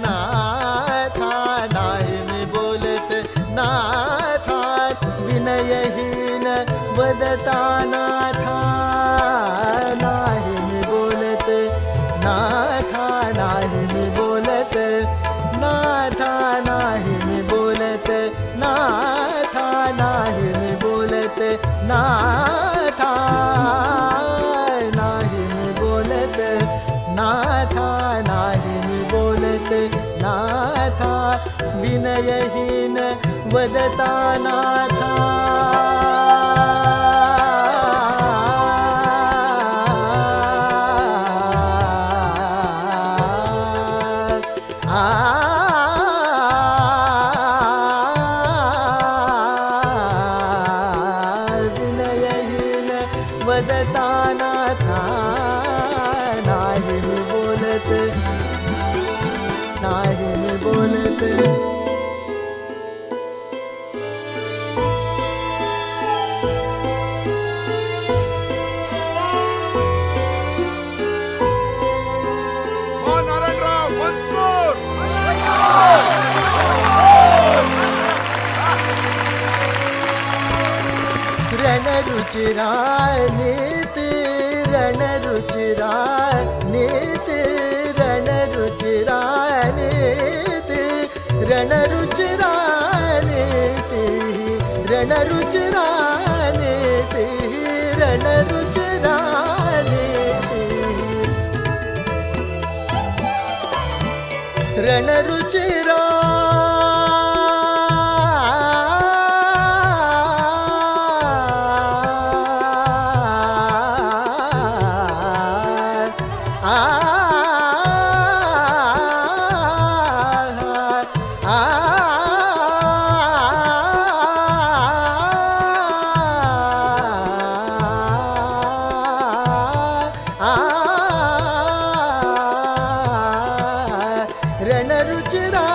नाथा, नाही मी बोलत नाथा, विनयहीन वदता नाथा, नाही मी बोलत नाथा, नाही मी बोलत नाथा, नाही मी बोलत नाथा, नाही मी बोलत नाथा, नाही मी बोलत नाथा, नाही मी बोलत नाथा, विनयहीन वदता नाथा. विनयहीन वदता नाथा, नाही मी बोलत, नाही मी बोलत. Narayanrao once more. रणरुचिरा नीति, रणरुचिरा नीति, रणरुचिरा नीति, रणरुचिरा नीति, रणरुचिरा नीति, रणरुचिरा नीति, रणरुचिरा रणरुचिरा